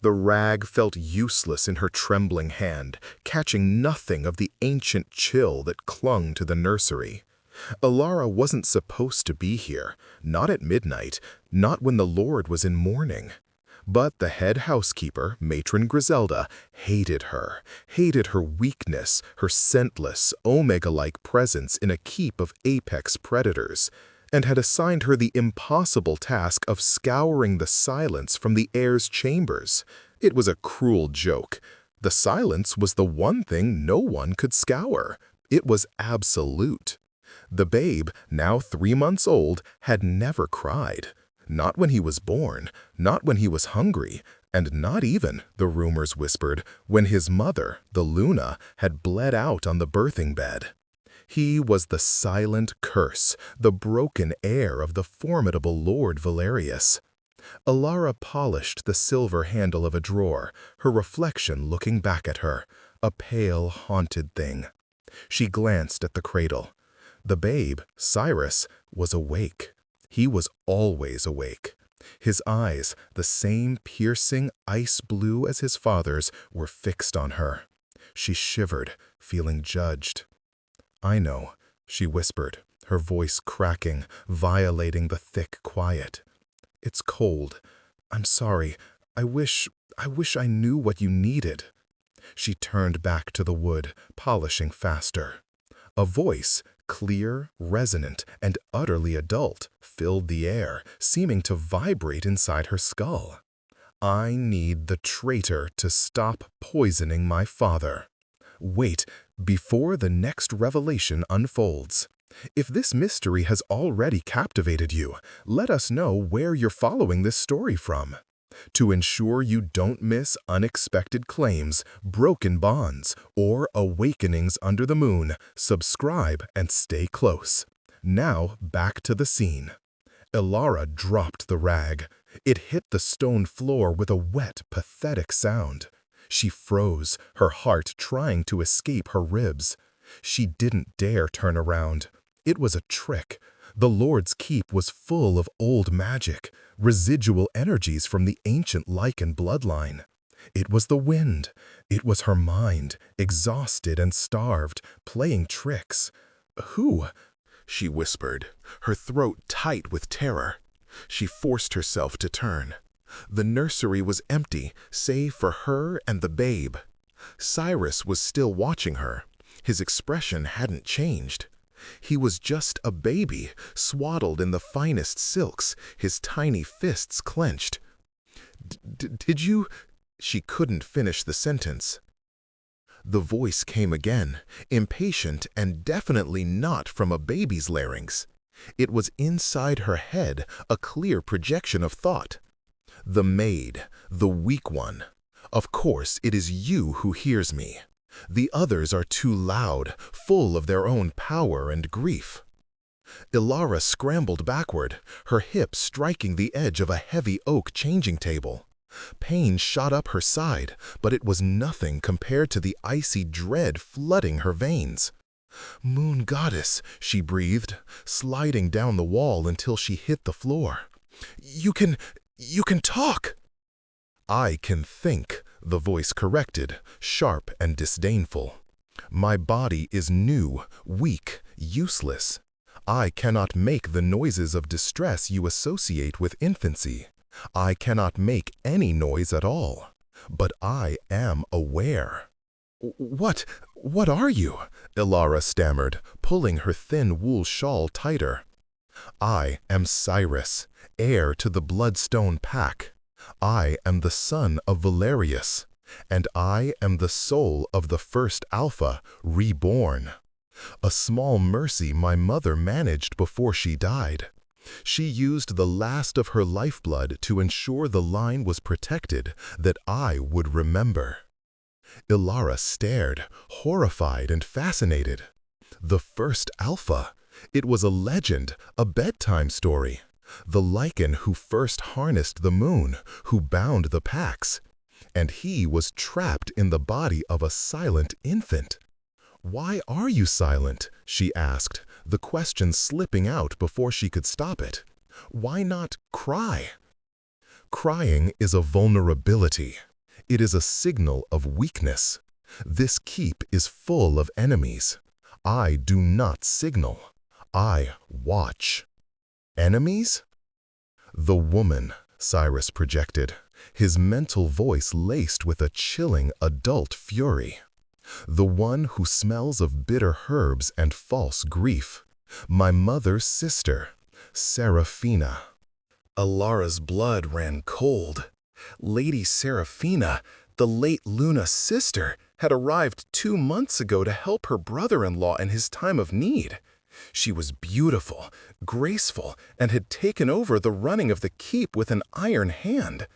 The rag felt useless in her trembling hand, catching nothing of the ancient chill that clung to the nursery. Alara wasn't supposed to be here, not at midnight, not when the Lord was in mourning. But the head housekeeper, Matron Griselda, hated her weakness, her scentless, omega-like presence in a keep of apex predators, and had assigned her the impossible task of scouring the silence from the heir's chambers. It was a cruel joke. The silence was the one thing no one could scour. It was absolute. The babe, now 3 months old, had never cried. Not when he was born, not when he was hungry, and not even, the rumors whispered, when his mother, the Luna, had bled out on the birthing bed. He was the silent curse, the broken heir of the formidable Lord Valerius. Alara polished the silver handle of a drawer, her reflection looking back at her, a pale, haunted thing. She glanced at the cradle. The babe, Cyrus, was awake. He was always awake. His eyes, the same piercing ice blue as his father's, were fixed on her. She shivered, feeling judged. "I know," she whispered, her voice cracking, violating the thick quiet. "It's cold. I'm sorry. I wish I knew what you needed." She turned back to the wood, polishing faster. A voice, clear, resonant, and utterly adult, filled the air, seeming to vibrate inside her skull. "I need the traitor to stop poisoning my father. Wait, before the next revelation unfolds. If this mystery has already captivated you, let us know where you're following this story from. To ensure you don't miss unexpected claims, broken bonds, or awakenings under the moon, subscribe and stay close. Now back to the scene. Alara dropped the rag. It hit the stone floor with a wet, pathetic sound. She froze, her heart trying to escape her ribs. She didn't dare turn around. It was a trick. The Lord's keep was full of old magic, residual energies from the ancient lycan bloodline. It was the wind. It was her mind, exhausted and starved, playing tricks. "Who?" she whispered, her throat tight with terror. She forced herself to turn. The nursery was empty, save for her and the babe. Cyrus was still watching her. His expression hadn't changed. He was just a baby, swaddled in the finest silks, his tiny fists clenched. Did you—" She couldn't finish the sentence. The voice came again, impatient and definitely not from a baby's larynx. It was inside her head, a clear projection of thought. "The maid, the weak one. Of course it is you who hears me. The others are too loud, full of their own power and grief." Alara scrambled backward, her hip striking the edge of a heavy oak changing table. Pain shot up her side, but it was nothing compared to the icy dread flooding her veins. "Moon goddess," she breathed, sliding down the wall until she hit the floor. You can talk." "I can think," the voice corrected, sharp and disdainful. "My body is new, weak, useless. I cannot make the noises of distress you associate with infancy. I cannot make any noise at all. But I am aware." What are you?" Alara stammered, pulling her thin wool shawl tighter. "I am Cyrus, heir to the Bloodstone Pack. I am the son of Valerius, and I am the soul of the first Alpha, reborn. A small mercy my mother managed before she died. She used the last of her lifeblood to ensure the line was protected, that I would remember." Alara stared, horrified and fascinated. The first Alpha. It was a legend, a bedtime story. The lycan who first harnessed the moon, who bound the packs. And he was trapped in the body of a silent infant. "Why are you silent?" she asked, the question slipping out before she could stop it. "Why not cry?" "Crying is a vulnerability," It is a signal of weakness. This keep is full of enemies. I do not signal. I watch. Enemies? The woman, Cyrus projected, his mental voice laced with a chilling adult fury. The one who smells of bitter herbs and false grief. My mother's sister, Seraphina. Alara's blood ran cold. Lady Seraphina, the late Luna's sister, had arrived 2 months ago to help her brother-in-law in his time of need. She was beautiful, graceful, and had taken over the running of the keep with an iron hand.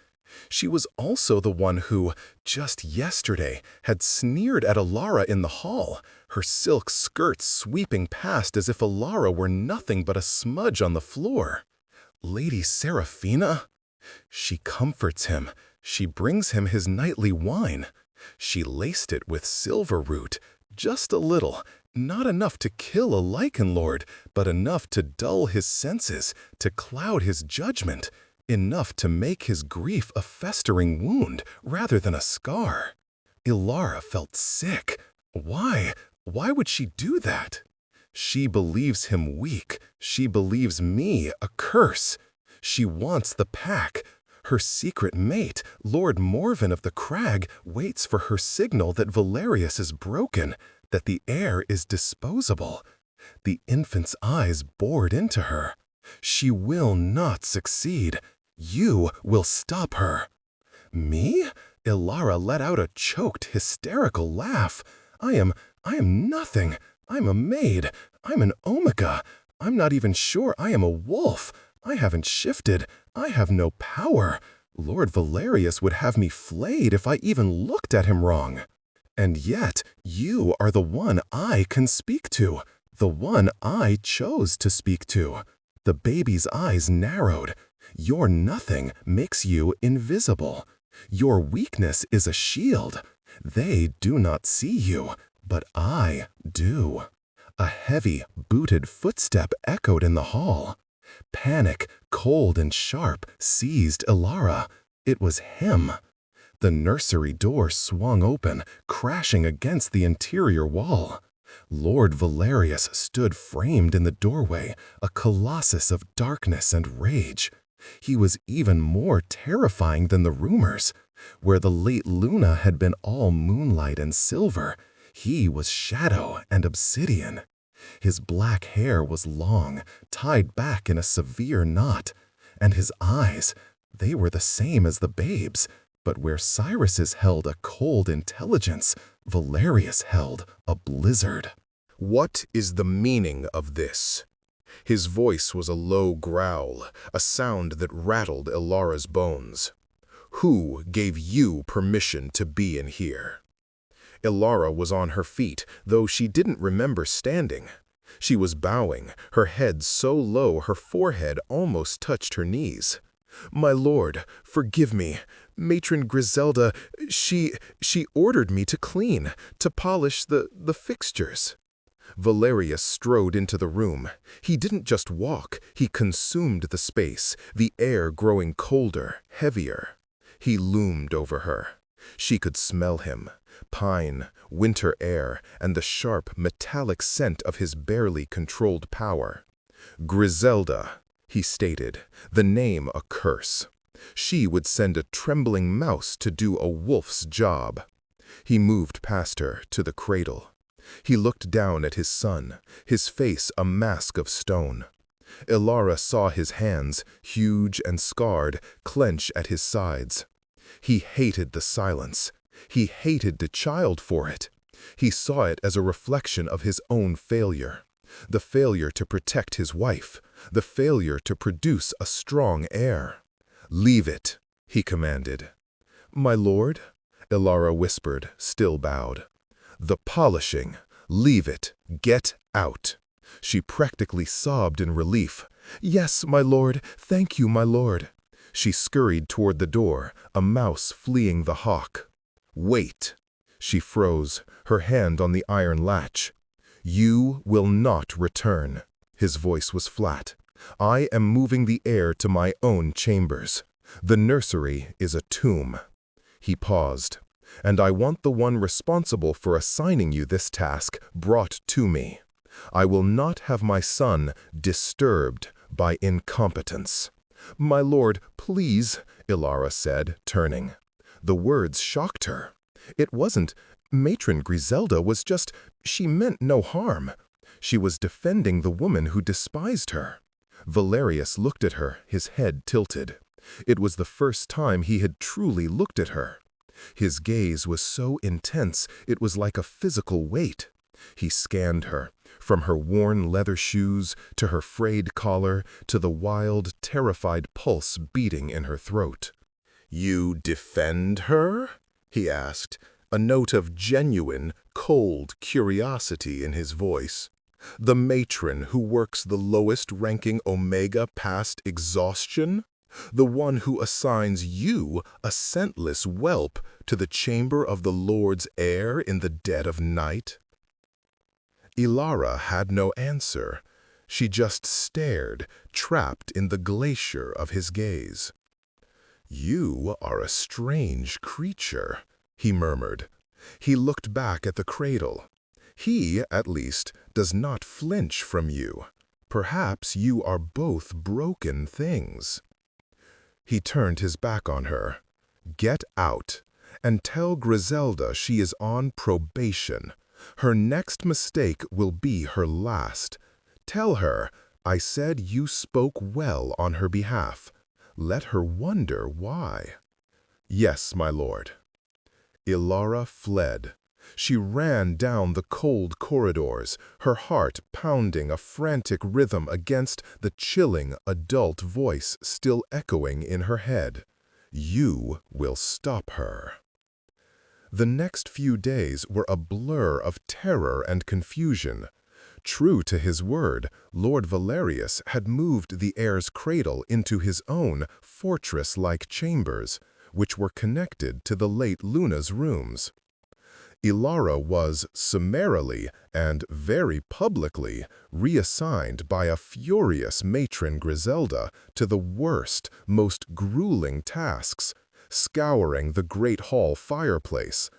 She was also the one who, just yesterday, had sneered at Alara in the hall, her silk skirts sweeping past as if Alara were nothing but a smudge on the floor. Lady Seraphina? She comforts him. She brings him his nightly wine. She laced it with silver root, just a little, not enough to kill a lycan lord, but enough to dull his senses, to cloud his judgment, enough to make his grief a festering wound rather than a scar. Ilara felt sick. Why? Why would she do that? She believes him weak. She believes me a curse. She wants the pack. Her secret mate, Lord Morven of the Crag, waits for her signal that Valerius is broken, that the heir is disposable. The infant's eyes bored into her. She will not succeed. You will stop her. Me? Ilara let out a choked, hysterical laugh. I am nothing. I'm a maid. I'm an omega. I'm not even sure I am a wolf. I haven't shifted. I have no power. Lord Valerius would have me flayed if I even looked at him wrong. And yet, you are the one I can speak to, the one I chose to speak to. The baby's eyes narrowed. Your nothing makes you invisible. Your weakness is a shield. They do not see you, but I do. A heavy, booted footstep echoed in the hall. Panic, cold and sharp, seized Ilara. It was him. The nursery door swung open, crashing against the interior wall. Lord Valerius stood framed in the doorway, a colossus of darkness and rage. He was even more terrifying than the rumors. Where the late Luna had been all moonlight and silver, he was shadow and obsidian. His black hair was long, tied back in a severe knot, and his eyes, they were the same as the babe's, but where Cyrus's held a cold intelligence, Valerius held a blizzard. What is the meaning of this? His voice was a low growl, a sound that rattled Ilara's bones. Who gave you permission to be in here? Ilara was on her feet, though she didn't remember standing. She was bowing, her head so low her forehead almost touched her knees. My lord, forgive me. Matron Griselda, she ordered me to clean, to polish the fixtures. Valerius strode into the room. He didn't just walk, he consumed the space, the air growing colder, heavier. He loomed over her. She could smell him. Pine, winter air, and the sharp, metallic scent of his barely controlled power. Griselda, he stated, the name a curse. She would send a trembling mouse to do a wolf's job. He moved past her to the cradle. He looked down at his son, his face a mask of stone. Ilara saw his hands, huge and scarred, clench at his sides. He hated the silence. He hated the child for it. He saw it as a reflection of his own failure. The failure to protect his wife. The failure to produce a strong heir. Leave it, he commanded. My lord, Ilara whispered, still bowed. The polishing. Leave it. Get out. She practically sobbed in relief. Yes, my lord. Thank you, my lord. She scurried toward the door, a mouse fleeing the hawk. Wait. She froze, her hand on the iron latch. You will not return. His voice was flat. I am moving the heir to my own chambers. The nursery is a tomb. He paused. "And I want the one responsible for assigning you this task brought to me. I will not have my son disturbed by incompetence." "My lord, please," Ilara said, turning. The words shocked her. It wasn't. Matron Griselda was just. She meant no harm. She was defending the woman who despised her. Valerius looked at her, his head tilted. It was the first time he had truly looked at her. His gaze was so intense it was like a physical weight. He scanned her, from her worn leather shoes to her frayed collar to the wild, terrified pulse beating in her throat. "You defend her?" he asked, a note of genuine, cold curiosity in his voice. "The matron who works the lowest-ranking Omega past exhaustion? The one who assigns you, a scentless whelp, to the chamber of the Lord's heir in the dead of night?" Ilara had no answer. She just stared, trapped in the glacier of his gaze. "You are a strange creature," he murmured. He looked back at the cradle. "He, at least, does not flinch from you. Perhaps you are both broken things." He turned his back on her. "Get out, and tell Griselda she is on probation. Her next mistake will be her last. Tell her I said you spoke well on her behalf. Let her wonder why." "Yes, my lord." Ilara fled. She ran down the cold corridors, her heart pounding a frantic rhythm against the chilling adult voice still echoing in her head. "You will stop her." The next few days were a blur of terror and confusion. True to his word, Lord Valerius had moved the heir's cradle into his own fortress-like chambers, which were connected to the late Luna's rooms. Ilara was summarily and very publicly reassigned by a furious matron Griselda to the worst, most grueling tasks: scouring the great hall fireplace,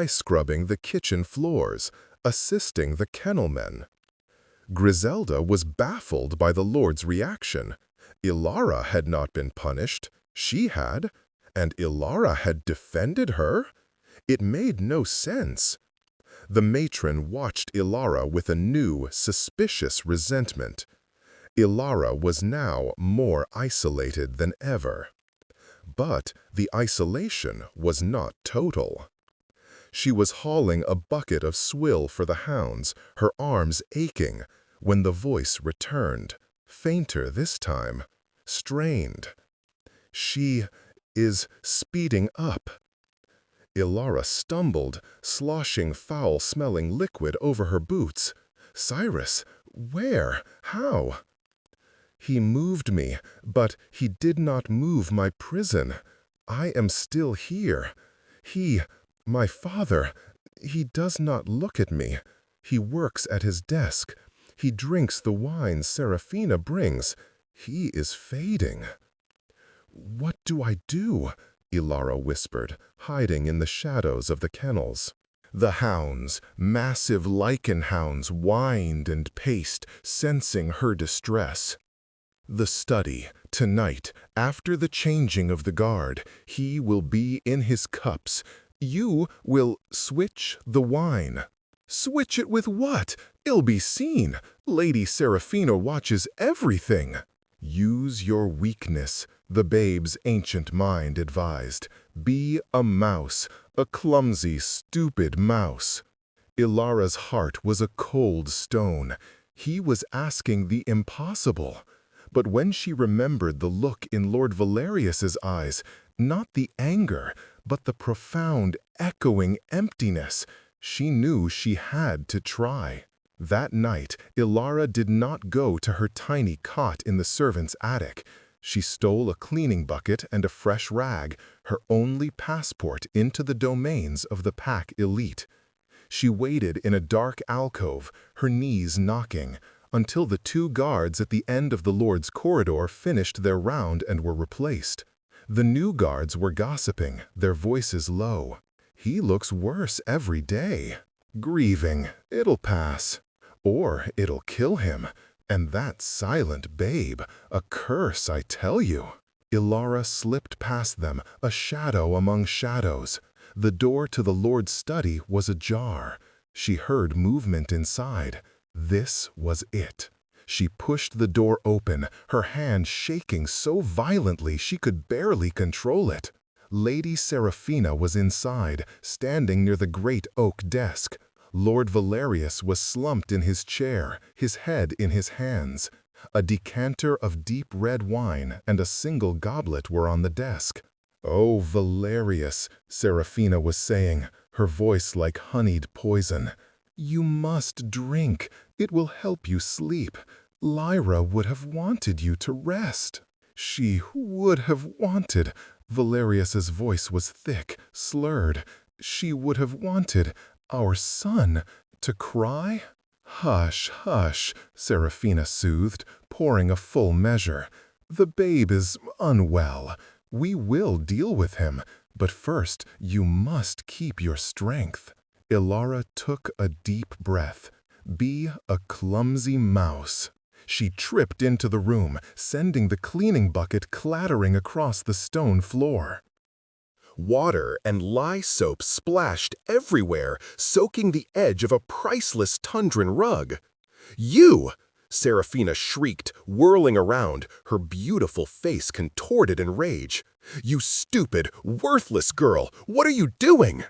scrubbing the kitchen floors, assisting the kennelmen. Griselda was baffled by the Lord's reaction. Ilara had not been punished, she had, and Ilara had defended her? It made no sense. The matron watched Ilara with a new, suspicious resentment. Ilara was now more isolated than ever. But the isolation was not total. She was hauling a bucket of swill for the hounds, her arms aching, when the voice returned, fainter this time, strained. "She is speeding up." Ilara stumbled, sloshing foul-smelling liquid over her boots. "Cyrus, where? How?" "He moved me, but he did not move my prison. I am still here. My father, he does not look at me. He works at his desk. He drinks the wine Seraphina brings. He is fading." "What do I do?" Ilara whispered, hiding in the shadows of the kennels. The hounds, massive lycan hounds, whined and paced, sensing her distress. "The study, tonight, after the changing of the guard, he will be in his cups. You will switch the wine." "Switch it with what? It'll be seen. Lady Seraphina watches everything." "Use your weakness," the babe's ancient mind advised. "Be a mouse, a clumsy, stupid mouse." Ilara's heart was a cold stone. He was asking the impossible. But when she remembered the look in Lord Valerius's eyes, not the anger, but the profound, echoing emptiness, she knew she had to try. That night, Ilara did not go to her tiny cot in the servants' attic. She stole a cleaning bucket and a fresh rag, her only passport into the domains of the pack elite. She waited in a dark alcove, her knees knocking, until the two guards at the end of the Lord's corridor finished their round and were replaced. The new guards were gossiping, their voices low. "He looks worse every day. Grieving, it'll pass. Or it'll kill him. And that silent babe, a curse, I tell you." Ilara slipped past them, a shadow among shadows. The door to the Lord's study was ajar. She heard movement inside. This was it. She pushed the door open, her hand shaking so violently she could barely control it. Lady Seraphina was inside, standing near the great oak desk. Lord Valerius was slumped in his chair, his head in his hands. A decanter of deep red wine and a single goblet were on the desk. "Oh, Valerius," Seraphina was saying, her voice like honeyed poison. "You must drink. It will help you sleep. Lyra would have wanted you to rest." She would have wanted. Valerius's voice was thick, slurred. She would have wanted our son to cry? "Hush, hush," Seraphina soothed, pouring a full measure. "The babe is unwell. We will deal with him, but first you must keep your strength." Ilara took a deep breath. Be a clumsy mouse. She tripped into the room, sending the cleaning bucket clattering across the stone floor. Water and lye soap splashed everywhere, soaking the edge of a priceless tundran rug. "You!" Seraphina shrieked, whirling around, her beautiful face contorted in rage. "You stupid, worthless girl! What are you doing?"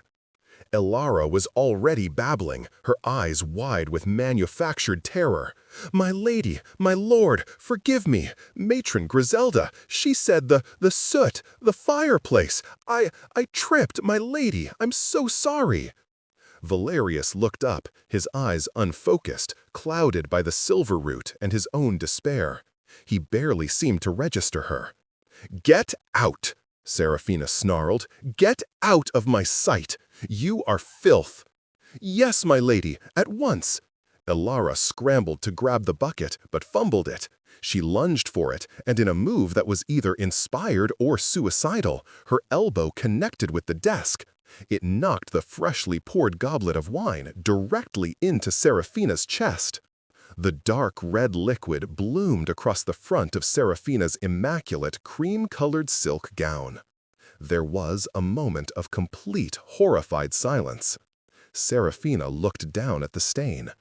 Ilara was already babbling, her eyes wide with manufactured terror. "My lady, my lord, forgive me. Matron Griselda, she said the soot, the fireplace. I tripped, my lady. I'm so sorry." Valerius looked up, his eyes unfocused, clouded by the silver root and his own despair. He barely seemed to register her. "Get out!" Seraphina snarled. "Get out of my sight! You are filth." "Yes, my lady, at once." Ilara scrambled to grab the bucket, but fumbled it. She lunged for it, and in a move that was either inspired or suicidal, her elbow connected with the desk. It knocked the freshly poured goblet of wine directly into Seraphina's chest. The dark red liquid bloomed across the front of Seraphina's immaculate cream-colored silk gown. There was a moment of complete, horrified silence. Seraphina looked down at the stain.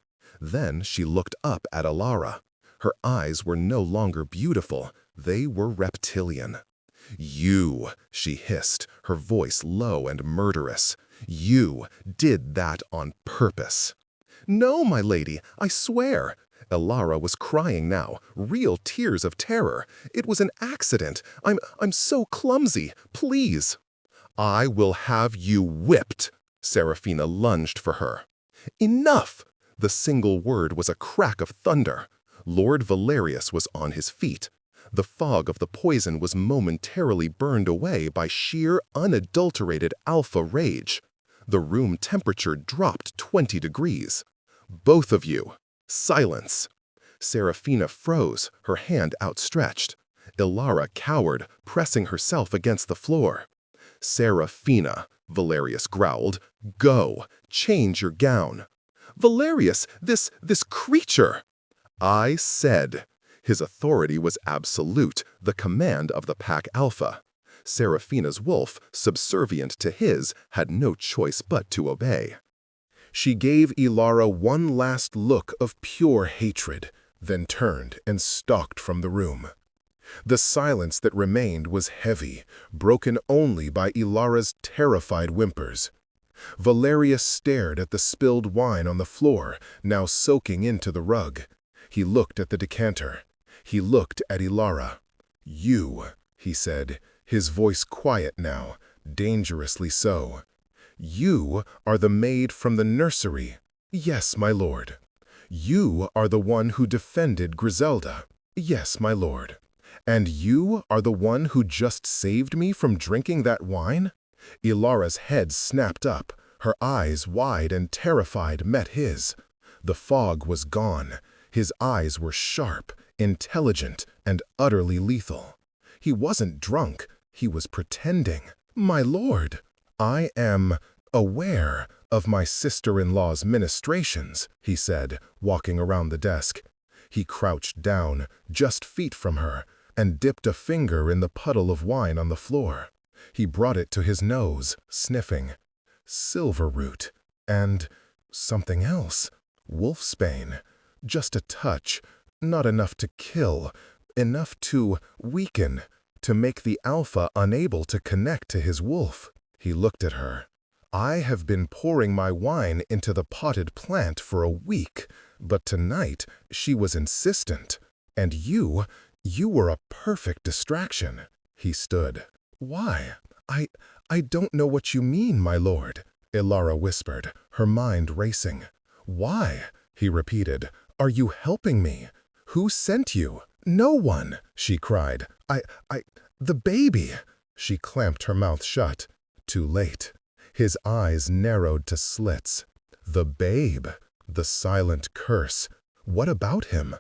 Then she looked up at Ilara. Her eyes were no longer beautiful, they were reptilian. "You," she hissed, her voice low and murderous. "You did that on purpose." "No, my lady, I swear." Ilara was crying now, real tears of terror. "It was an accident. I'm so clumsy. Please." "I will have you whipped." Seraphina lunged for her. "Enough!" The single word was a crack of thunder. Lord Valerius was on his feet. The fog of the poison was momentarily burned away by sheer, unadulterated alpha rage. The room temperature dropped 20 degrees. "Both of you, silence." Seraphina froze, her hand outstretched. Ilara cowered, pressing herself against the floor. "Seraphina," Valerius growled, "go, change your gown." "Valerius, this creature!" "I said." His authority was absolute, the command of the Pack Alpha. Seraphina's wolf, subservient to his, had no choice but to obey. She gave Ilara one last look of pure hatred, then turned and stalked from the room. The silence that remained was heavy, broken only by Ilara's terrified whimpers. Valerius stared at the spilled wine on the floor, now soaking into the rug. He looked at the decanter. He looked at Ilara. "You," he said, his voice quiet now, dangerously so. "You are the maid from the nursery." "Yes, my lord." "You are the one who defended Griselda." "Yes, my lord." "And you are the one who just saved me from drinking that wine?" Ilara's head snapped up. Her eyes, wide and terrified, met his. The fog was gone. His eyes were sharp, intelligent, and utterly lethal. He wasn't drunk. He was pretending. "My lord, I am aware of my sister-in-law's ministrations," he said, walking around the desk. He crouched down, just feet from her, and dipped a finger in the puddle of wine on the floor. He brought it to his nose, sniffing. Silver root. And something else. Wolfsbane. Just a touch. Not enough to kill. Enough to weaken. To make the alpha unable to connect to his wolf. He looked at her. "I have been pouring my wine into the potted plant for a week, but tonight she was insistent. And you were a perfect distraction." He stood. "Why? I don't know what you mean, my lord," Ilara whispered, her mind racing. "Why?" he repeated. "Are you helping me? Who sent you?" "No one," she cried. The baby." She clamped her mouth shut. Too late. His eyes narrowed to slits. The babe. The silent curse. What about him?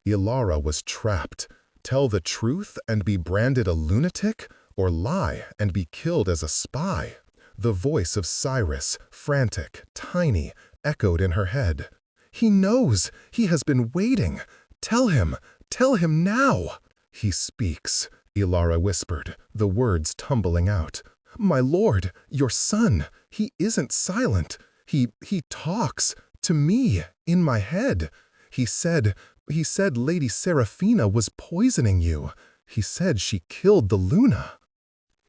Ilara was trapped. Tell the truth and be branded a lunatic, or lie and be killed as a spy? The voice of Cyrus, frantic, tiny, echoed in her head. "He knows. He has been waiting. Tell him now." "He speaks," Ilara whispered, the words tumbling out. "My lord, your son, he isn't silent. He talks to me in my head. He said Lady Seraphina was poisoning you. He said she killed the Luna."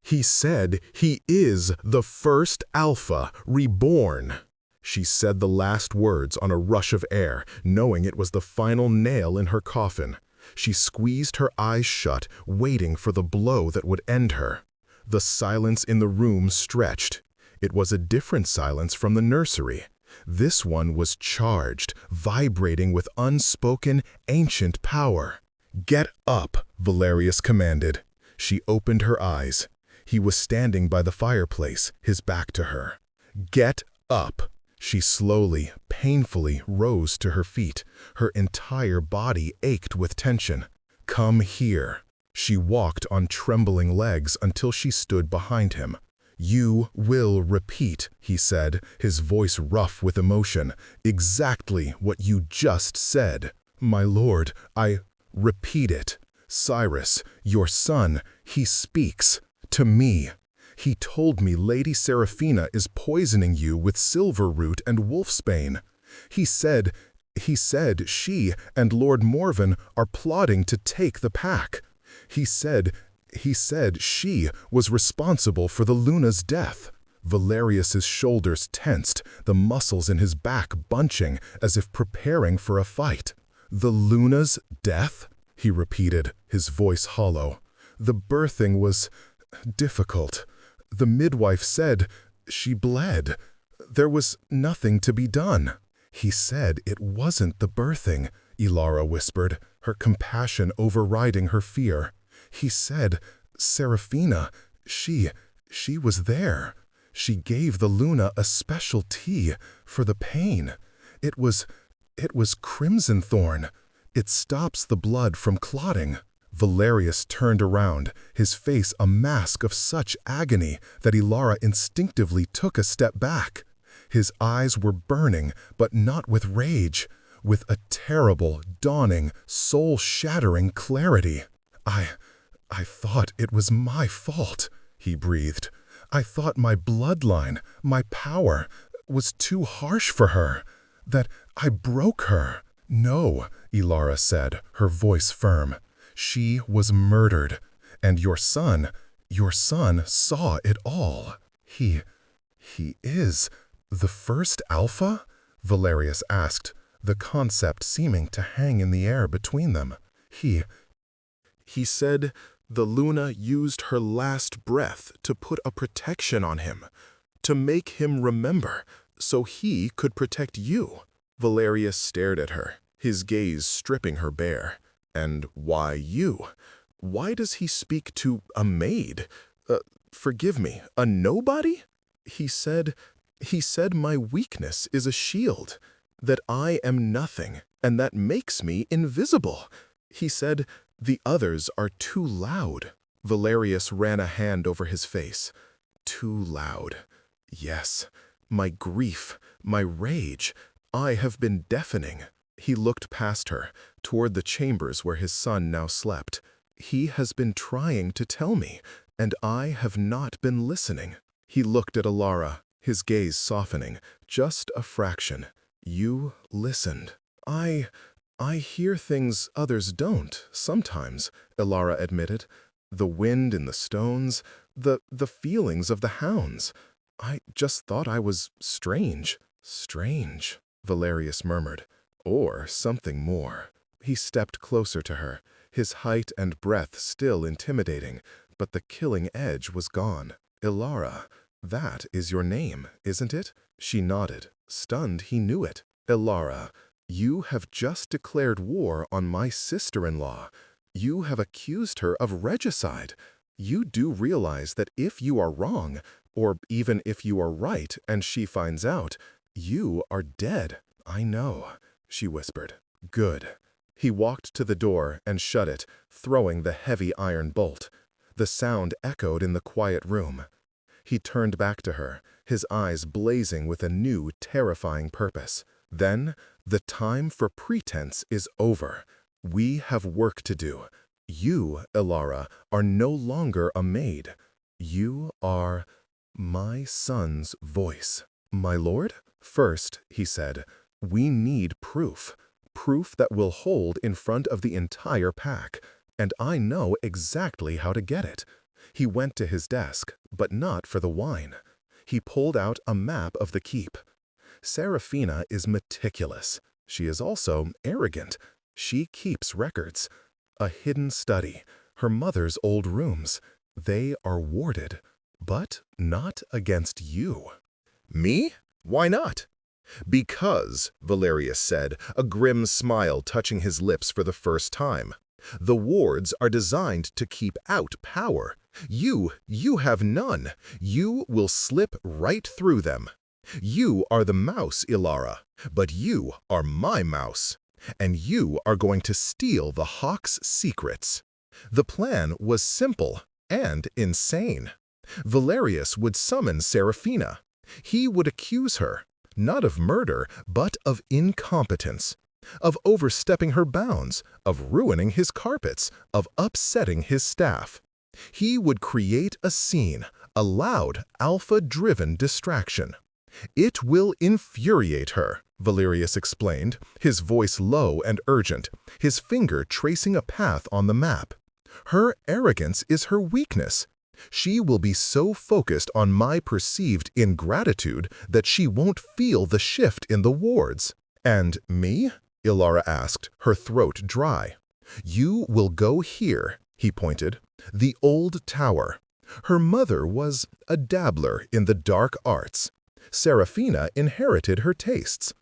"He said he is the first Alpha reborn." She said the last words on a rush of air, knowing it was the final nail in her coffin. She squeezed her eyes shut, waiting for the blow that would end her. The silence in the room stretched. It was a different silence from the nursery. This one was charged, vibrating with unspoken, ancient power. "Get up," Valerius commanded. She opened her eyes. He was standing by the fireplace, his back to her. "Get up." She slowly, painfully rose to her feet. Her entire body ached with tension. "Come here." She walked on trembling legs until she stood behind him. "You will repeat," he said, his voice rough with emotion, "exactly what you just said." "My lord, I repeat it. Cyrus, your son, he speaks to me. He told me Lady Seraphina is poisoning you with silver root and wolfsbane. He said she and Lord Morven are plotting to take the pack. He said she was responsible for the Luna's death." Valerius's shoulders tensed, the muscles in his back bunching as if preparing for a fight. "The Luna's death?" he repeated, his voice hollow. "The birthing was difficult. The midwife said she bled. There was nothing to be done." "He said it wasn't the birthing," Ilara whispered, her compassion overriding her fear. "He said Seraphina, she was there. She gave the Luna a special tea for the pain. It was crimson thorn. It stops the blood from clotting." Valerius turned around, his face a mask of such agony that Ilara instinctively took a step back. His eyes were burning, but not with rage, with a terrible, dawning, soul-shattering clarity. I thought it was my fault," he breathed. "I thought my bloodline, my power, was too harsh for her, that I broke her." "No," Ilara said, her voice firm. "She was murdered, and your son saw it all." He is the first Alpha?" Valerius asked, the concept seeming to hang in the air between them. He said the Luna used her last breath to put a protection on him, to make him remember, so he could protect you." Valerius stared at her, his gaze stripping her bare. "And why you? Why does he speak to a maid? Forgive me, a nobody?" He said my weakness is a shield, that I am nothing, and that makes me invisible. He said the others are too loud. Valerius ran a hand over his face. Too loud. Yes, my grief, my rage. I have been deafening. He looked past her, toward the chambers where his son now slept. He has been trying to tell me, and I have not been listening. He looked at Alara, his gaze softening, just a fraction. You listened. I hear things others don't, sometimes, Alara admitted. The wind in the stones, the feelings of the hounds. I just thought I was strange. Strange, Valerius murmured. Or something more. He stepped closer to her, his height and breath still intimidating, but the killing edge was gone. Ilara, that is your name, isn't it? She nodded. Stunned, he knew it. Ilara, you have just declared war on my sister-in-law. You have accused her of regicide. You do realize that if you are wrong, or even if you are right and she finds out, you are dead. I know, she whispered. Good. He walked to the door and shut it, throwing the heavy iron bolt. The sound echoed in the quiet room. He turned back to her, his eyes blazing with a new, terrifying purpose. Then, the time for pretense is over. We have work to do. You, Ilara, are no longer a maid. You are my son's voice. My lord? First, he said, we need proof. Proof that will hold in front of the entire pack. And I know exactly how to get it. He went to his desk, but not for the wine. He pulled out a map of the keep. Serafina is meticulous. She is also arrogant. She keeps records. A hidden study, her mother's old rooms. They are warded, but not against you. Me? Why not? Because, Valerius said, a grim smile touching his lips for the first time. The wards are designed to keep out power. You have none. You will slip right through them. You are the mouse, Ilara, but you are my mouse. And you are going to steal the hawk's secrets. The plan was simple and insane. Valerius would summon Serafina. He would accuse her, not of murder, but of incompetence, of overstepping her bounds, of ruining his carpets, of upsetting his staff. He would create a scene, a loud, alpha-driven distraction. It will infuriate her, Valerius explained, his voice low and urgent, his finger tracing a path on the map. Her arrogance is her weakness. She will be so focused on my perceived ingratitude that she won't feel the shift in the wards. And me? Ilara asked, her throat dry. You will go here, he pointed, the old tower. Her mother was a dabbler in the dark arts. Serafina inherited her tastes.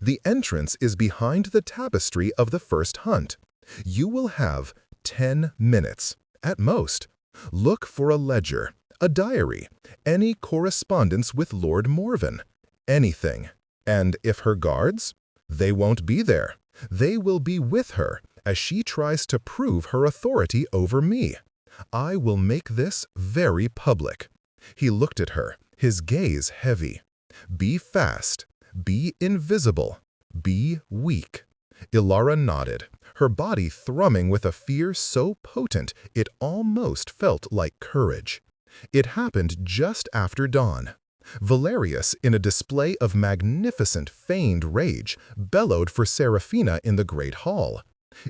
The entrance is behind the tapestry of the first hunt. You will have 10 minutes, at most. Look for a ledger, a diary, any correspondence with Lord Morven, anything. And if her guards? They won't be there. They will be with her as she tries to prove her authority over me. I will make this very public. He looked at her, his gaze heavy. Be fast. Be invisible. Be weak. Ilara nodded, her body thrumming with a fear so potent it almost felt like courage. It happened just after dawn. Valerius, in a display of magnificent feigned rage, bellowed for Serafina in the great hall.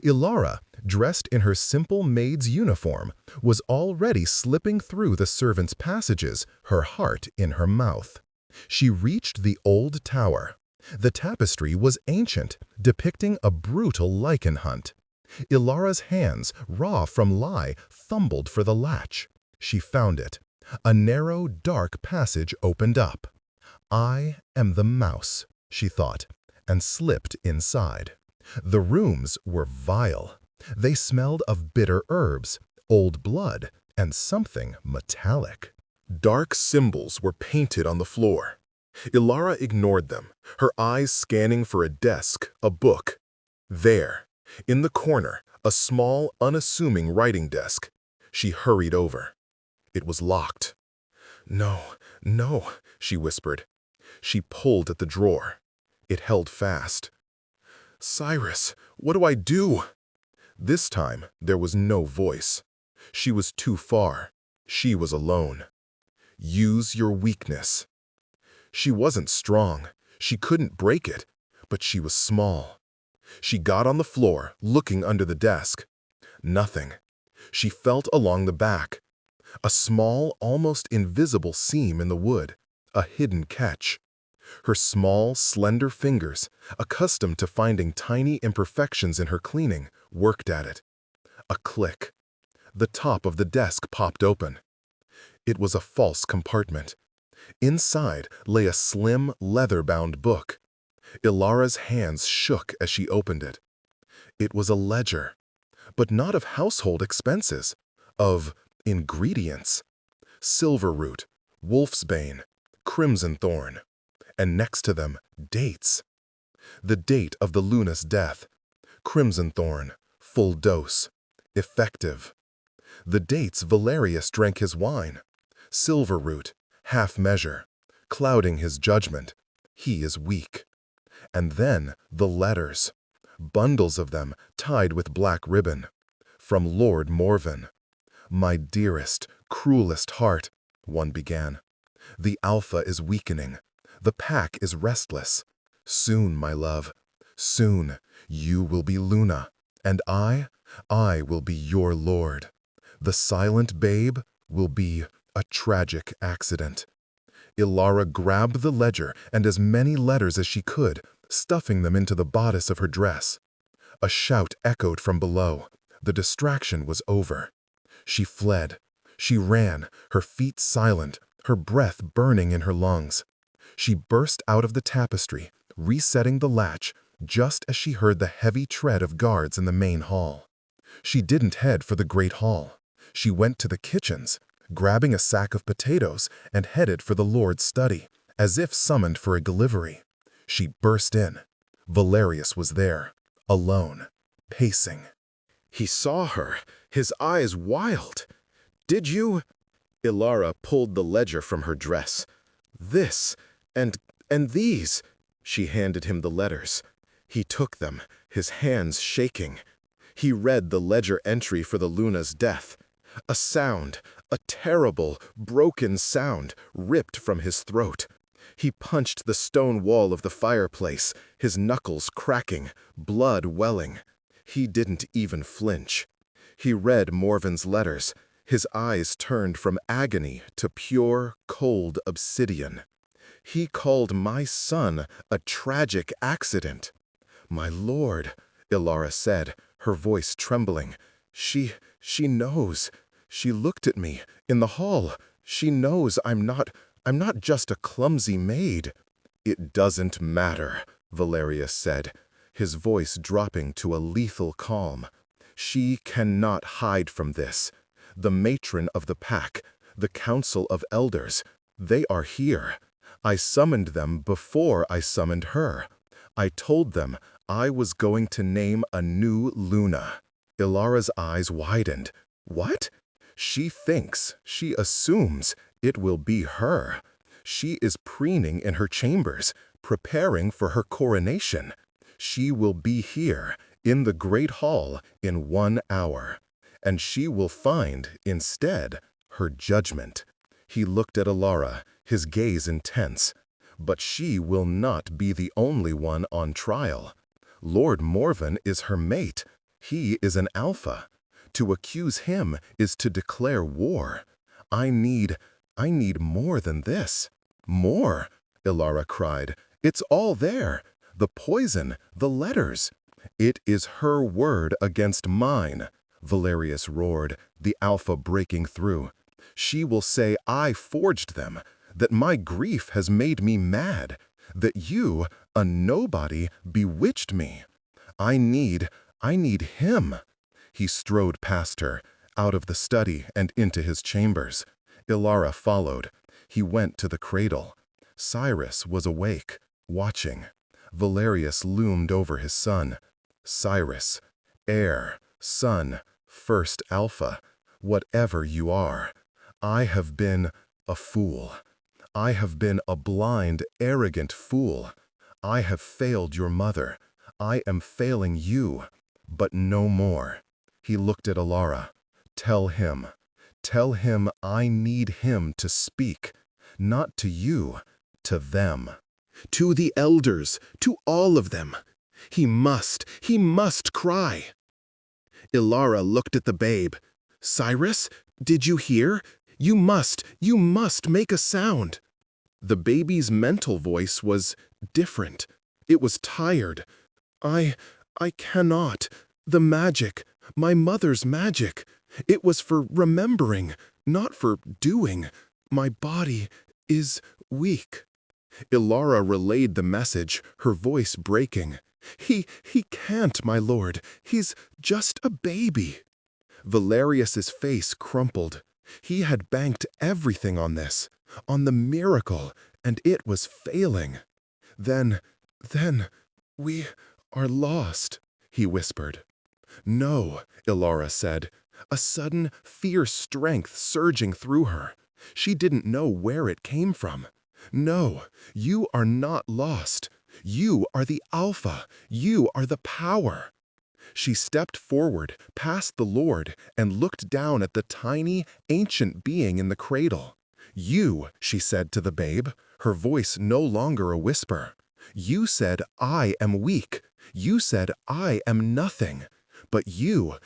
Ilara, dressed in her simple maid's uniform, was already slipping through the servants' passages, her heart in her mouth. She reached the old tower. The tapestry was ancient, depicting a brutal lycan hunt. Ilara's hands, raw from lie, fumbled for the latch. She found it. A narrow, dark passage opened up. I am the mouse, she thought, and slipped inside. The rooms were vile. They smelled of bitter herbs, old blood, and something metallic. Dark symbols were painted on the floor. Ilara ignored them, her eyes scanning for a desk, a book. There, in the corner, a small, unassuming writing desk. She hurried over. It was locked. "No, no," she whispered. She pulled at the drawer. It held fast. "Cyrus, what do I do?" This time, there was no voice. She was too far. She was alone. "Use your weakness." She wasn't strong. She couldn't break it, but she was small. She got on the floor, looking under the desk. Nothing. She felt along the back. A small, almost invisible seam in the wood, a hidden catch. Her small, slender fingers, accustomed to finding tiny imperfections in her cleaning, worked at it. A click. The top of the desk popped open. It was a false compartment. Inside lay a slim, leather-bound book. Ilara's hands shook as she opened it. It was a ledger, but not of household expenses, of ingredients. Silver root, wolf's bane, crimson thorn, and next to them, dates. The date of the Luna's death. Crimson thorn, full dose, effective. The dates Valerius drank his wine. Silver root, half measure, clouding his judgment. He is weak. And then the letters, bundles of them tied with black ribbon. From Lord Morven. "My dearest, cruelest heart," one began. "The Alpha is weakening. The pack is restless. Soon, my love, soon, you will be Luna, and I will be your lord. The silent babe will be a tragic accident." Ilara grabbed the ledger and as many letters as she could, stuffing them into the bodice of her dress. A shout echoed from below. The distraction was over. She fled. She ran, her feet silent, her breath burning in her lungs. She burst out of the tapestry, resetting the latch, just as she heard the heavy tread of guards in the main hall. She didn't head for the great hall. She went to the kitchens, grabbing a sack of potatoes, and headed for the Lord's study, as if summoned for a delivery. She burst in. Valerius was there, alone, pacing. He saw her, his eyes wild. "Did you—" Ilara pulled the ledger from her dress. "This, and these." She handed him the letters. He took them, his hands shaking. He read the ledger entry for the Luna's death. A sound, a terrible, broken sound, ripped from his throat. He punched the stone wall of the fireplace, his knuckles cracking, blood welling. He didn't even flinch. He read Morven's letters. His eyes turned from agony to pure, cold obsidian. "He called my son a tragic accident." "My lord," Ilara said, her voice trembling. She knows. She looked at me, in the hall. She knows I'm not just a clumsy maid." "It doesn't matter," Valerius said, his voice dropping to a lethal calm. "She cannot hide from this. The matron of the pack, the council of elders, they are here. I summoned them before I summoned her. I told them I was going to name a new Luna." Ilara's eyes widened. "What?" "She thinks, she assumes, it will be her. She is preening in her chambers, preparing for her coronation. She will be here, in the great hall, in 1 hour. And she will find, instead, her judgment." He looked at Ilara, his gaze intense. "But she will not be the only one on trial. Lord Morven is her mate. He is an alpha. To accuse him is to declare war. I need more than this." "More?" Ilara cried. "It's all there. The poison, the letters." "It is her word against mine," Valerius roared, the alpha breaking through. "She will say I forged them, that my grief has made me mad, that you, a nobody, bewitched me. I need him." He strode past her, out of the study and into his chambers. Ilara followed. He went to the cradle. Cyrus was awake, watching. Valerius loomed over his son. Cyrus, heir, son, first alpha. whatever you are. I have been a fool. I have been a blind, arrogant fool. I have failed your mother. I am failing you, but no more." He looked at Alara. Tell him I need him to speak, not to you, to them. To the elders, to all of them. He must cry." Ilara looked at the babe. "Cyrus, did you hear? You must make a sound." The baby's mental voice was different. It was tired. I cannot. The magic, my mother's magic. It was for remembering, not for doing. My body is weak." Ilara relayed the message, her voice breaking. He can't, my lord. He's just a baby." Valerius's face crumpled. He had banked everything on this, on the miracle, and it was failing. Then, we are lost," he whispered. "No," Ilara said, a sudden, fierce strength surging through her. She didn't know where it came from. "No, you are not lost. You are the Alpha. You are the power." She stepped forward, past the Lord, and looked down at the tiny, ancient being in the cradle. "You," she said to the babe, her voice no longer a whisper. "You said I am weak. You said I am nothing. But you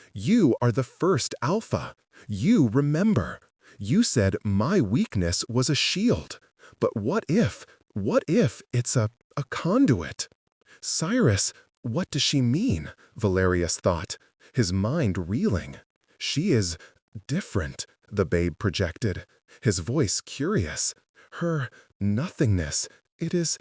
are the first Alpha. You remember. You said my weakness was a shield. But what if it's a conduit?" "Cyrus, what does she mean?" Valerius thought, his mind reeling. "She is different," the babe projected, his voice curious. "Her nothingness, it is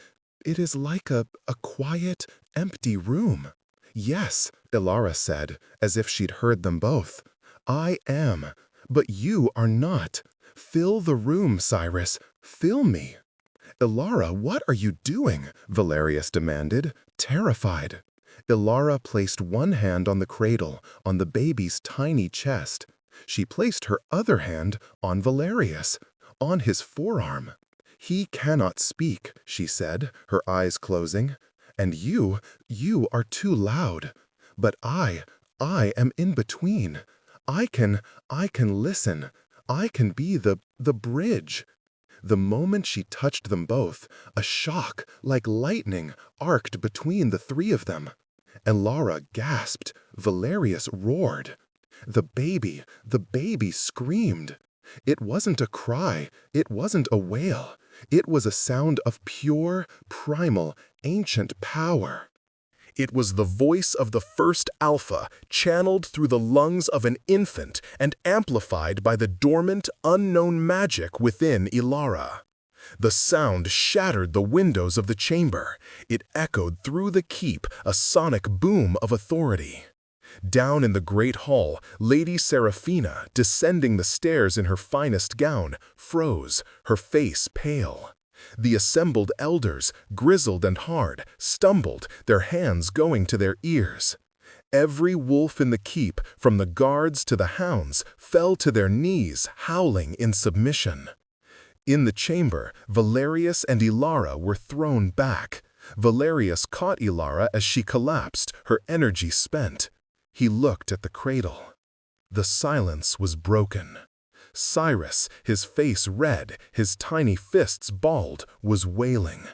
like a quiet, empty room." "Yes," Ilara said, as if she'd heard them both. "I am, but you are not. Fill the room, Cyrus. Fill me." "Ilara, what are you doing?" Valerius demanded, terrified. Ilara placed one hand on the cradle, on the baby's tiny chest. She placed her other hand on Valerius, on his forearm. "He cannot speak," she said, her eyes closing. "And you are too loud. But I am in between. I can listen. I can be the bridge." The moment she touched them both, a shock like lightning arced between the three of them. Ilara gasped. Valerius roared. The baby screamed. It wasn't a cry. It wasn't a wail. It was a sound of pure, primal, ancient power. It was the voice of the first Alpha, channeled through the lungs of an infant and amplified by the dormant, unknown magic within Ilara. The sound shattered the windows of the chamber. It echoed through the keep, a sonic boom of authority. Down in the great hall, Lady Seraphina, descending the stairs in her finest gown, froze, her face pale. The assembled elders, grizzled and hard, stumbled, their hands going to their ears. Every wolf in the keep, from the guards to the hounds, fell to their knees, howling in submission. In the chamber, Valerius and Ilara were thrown back. Valerius caught Ilara as she collapsed, her energy spent. He looked at the cradle. The silence was broken. Cyrus, his face red, his tiny fists balled, was wailing.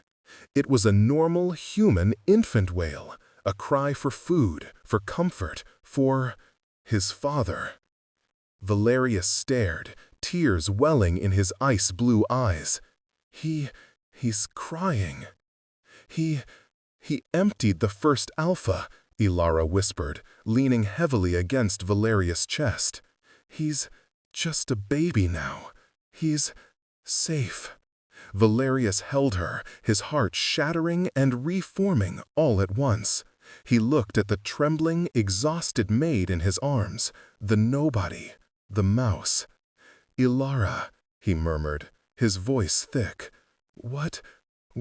It was a normal, human infant wail, a cry for food, for comfort, for his father. Valerius stared, tears welling in his ice-blue eyes. He's crying. He emptied the first Alpha, Ilara whispered, leaning heavily against Valerius' chest. He's just a baby now. He's safe. Valerius held her, his heart shattering and reforming all at once. He looked at the trembling, exhausted maid in his arms, the nobody, the mouse. "Ilara," he murmured, his voice thick. What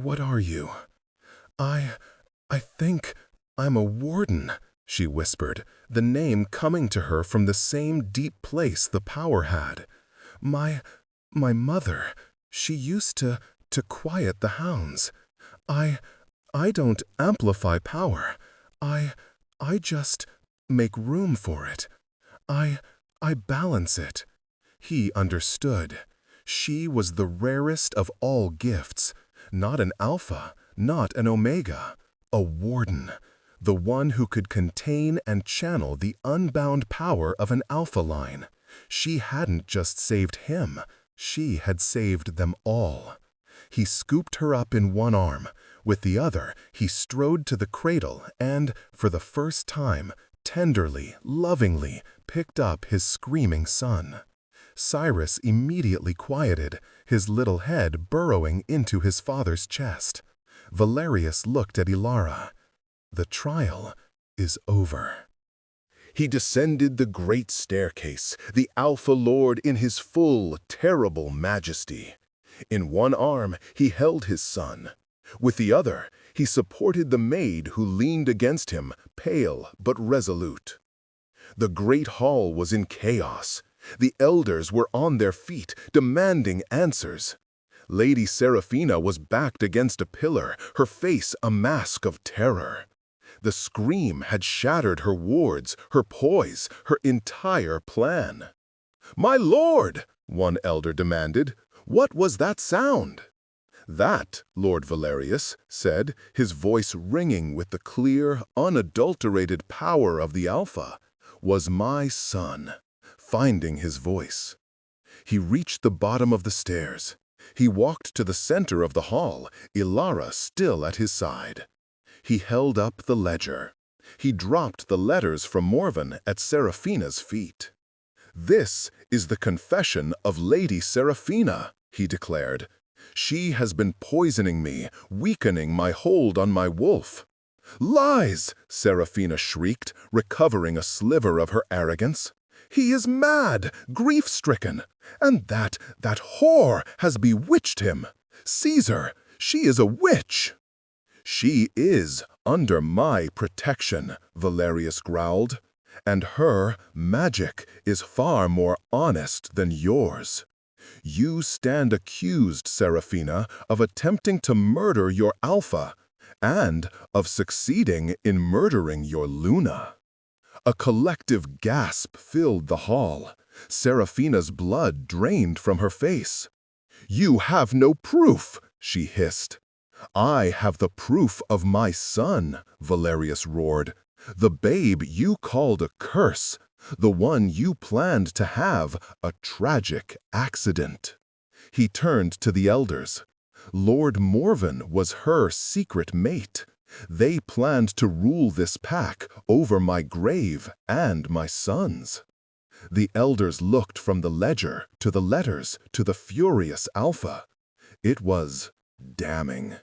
are you?" I think I'm a warden," she whispered, the name coming to her from the same deep place the power had. My mother, she used to quiet the hounds. I don't amplify power. I just make room for it. I balance it. He understood. She was the rarest of all gifts, not an alpha, not an omega, a warden, the one who could contain and channel the unbound power of an alpha line. She hadn't just saved him, she had saved them all. He scooped her up in one arm. With the other, he strode to the cradle and, for the first time, tenderly, lovingly, picked up his screaming son. Cyrus immediately quieted, his little head burrowing into his father's chest. Valerius looked at Ilara. The trial is over. He descended the great staircase, the Alpha Lord in his full, terrible majesty. In one arm, he held his son. With the other, he supported the maid who leaned against him, pale but resolute. The great hall was in chaos. The elders were on their feet, demanding answers. Lady Seraphina was backed against a pillar, her face a mask of terror. The scream had shattered her wards, her poise, her entire plan. "My lord," one elder demanded, "what was that sound?" "That," Lord Valerius said, his voice ringing with the clear, unadulterated power of the Alpha, "was my son, finding his voice." He reached the bottom of the stairs. He walked to the center of the hall, Ilara still at his side. He held up the ledger. He dropped the letters from Morven at Seraphina's feet. "This is the confession of Lady Seraphina," he declared. "She has been poisoning me, weakening my hold on my wolf." "Lies!" Seraphina shrieked, recovering a sliver of her arrogance. "He is mad, grief-stricken, and that whore has bewitched him. Caesar, she is a witch." "She is under my protection," Valerius growled, "and her magic is far more honest than yours. You stand accused, Seraphina, of attempting to murder your Alpha, and of succeeding in murdering your Luna." A collective gasp filled the hall. Seraphina's blood drained from her face. "You have no proof," she hissed. "I have the proof of my son," Valerius roared. "The babe you called a curse, the one you planned to have a tragic accident." He turned to the elders. Lord Morven was her secret mate. They planned to rule this pack over my grave and my son's. The elders looked from the ledger to the letters to the furious Alpha. It was damning.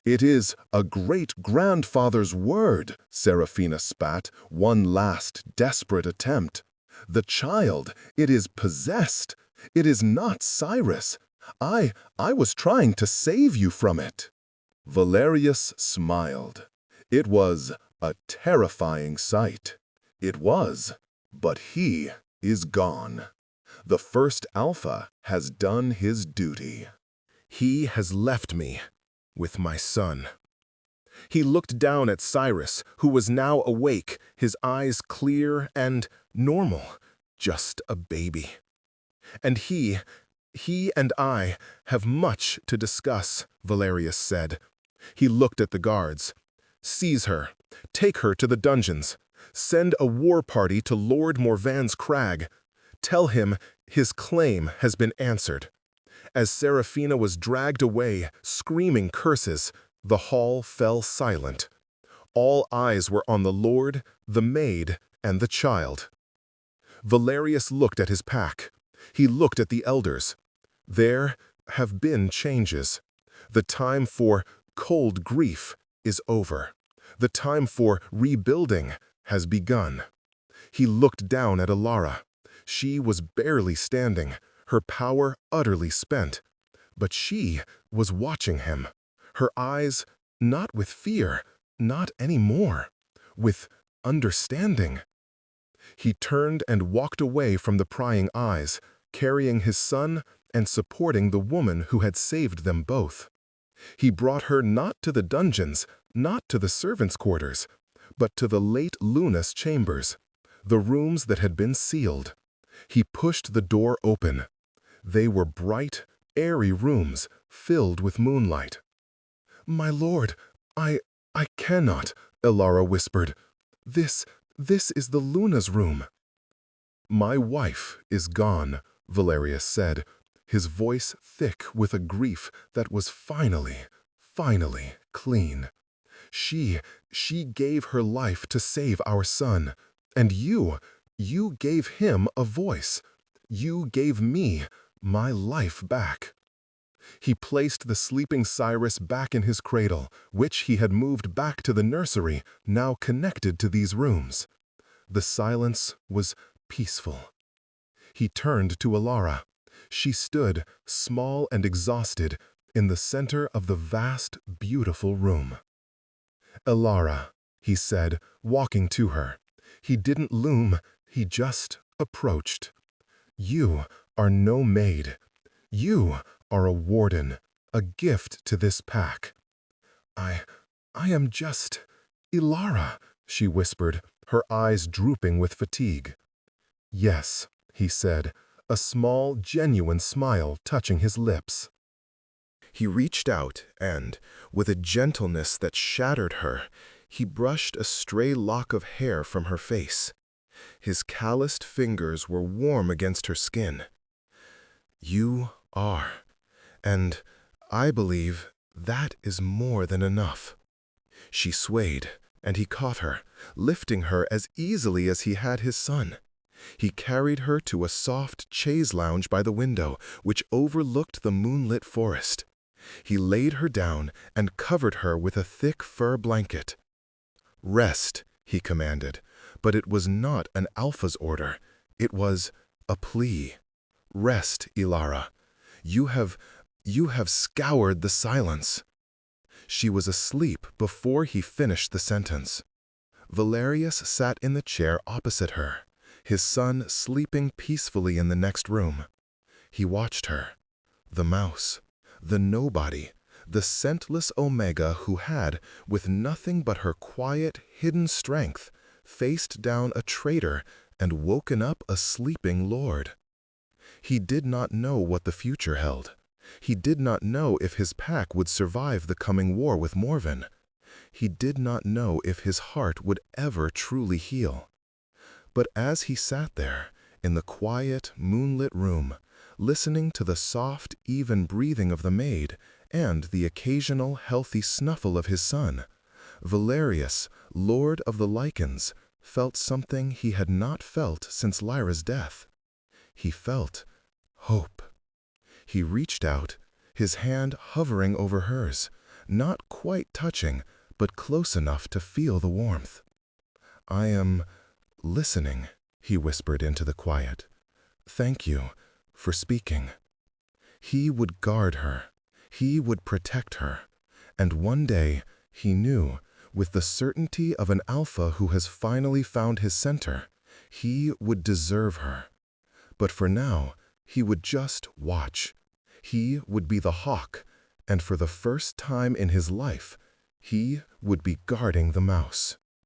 "It is a great-grandfather's word," Seraphina spat, one last desperate attempt. "The child, it is possessed. It is not Cyrus. I was trying to save you from it." Valerius smiled. It was a terrifying sight. It was, but he is gone. The first Alpha has done his duty. He has left me with my son. He looked down at Cyrus, who was now awake, his eyes clear and normal, just a baby. "And he and I have much to discuss," Valerius said. He looked at the guards. "Seize her. Take her to the dungeons. Send a war party to Lord Morvan's crag. Tell him his claim has been answered." As Seraphina was dragged away, screaming curses, the hall fell silent. All eyes were on the Lord, the maid, and the child. Valerius looked at his pack. He looked at the elders. There have been changes. The time for cold grief is over. The time for rebuilding has begun. He looked down at Ilara. She was barely standing, her power utterly spent. But she was watching him. Her eyes, not with fear, not anymore, with understanding. He turned and walked away from the prying eyes, carrying his son and supporting the woman who had saved them both. He brought her not to the dungeons, not to the servants' quarters, but to the late Luna's chambers, the rooms that had been sealed. He pushed the door open. They were bright, airy rooms filled with moonlight. "My lord, I cannot," Elara whispered. This is the Luna's room." "My wife is gone," Valerius said, his voice thick with a grief that was finally clean. She gave her life to save our son, and you gave him a voice. You gave me my life back." He placed the sleeping Cyrus back in his cradle, which he had moved back to the nursery, now connected to these rooms. The silence was peaceful. He turned to Elara. She stood, small and exhausted, in the center of the vast, beautiful room. "Elara," he said, walking to her. He didn't loom, he just approached. "You are no maid. You are a warden, a gift to this pack." I am just Elara," she whispered, her eyes drooping with fatigue. "Yes," he said, a small, genuine smile touching his lips. He reached out and, with a gentleness that shattered her, he brushed a stray lock of hair from her face. His calloused fingers were warm against her skin. "You are, and I believe that is more than enough." She swayed, and he caught her, lifting her as easily as he had his son. He carried her to a soft chaise lounge by the window, which overlooked the moonlit forest. He laid her down and covered her with a thick fur blanket. "Rest," he commanded, but it was not an alpha's order. It was a plea. "Rest, Elara. You have scoured the silence." She was asleep before he finished the sentence. Valerius sat in the chair opposite her, his son sleeping peacefully in the next room. He watched her, the mouse, the nobody, the scentless Omega who had, with nothing but her quiet, hidden strength, faced down a traitor and woken up a sleeping lord. He did not know what the future held. He did not know if his pack would survive the coming war with Morven. He did not know if his heart would ever truly heal. But as he sat there, in the quiet, moonlit room, listening to the soft, even breathing of the maid and the occasional healthy snuffle of his son, Valerius, Lord of the Lycans, felt something he had not felt since Lyra's death. He felt hope. He reached out, his hand hovering over hers, not quite touching, but close enough to feel the warmth. "I am listening," he whispered into the quiet. "Thank you for speaking." He would guard her. He would protect her. And one day, he knew, with the certainty of an alpha who has finally found his center, he would deserve her. But for now, he would just watch. He would be the hawk, and for the first time in his life, he would be guarding the mouse.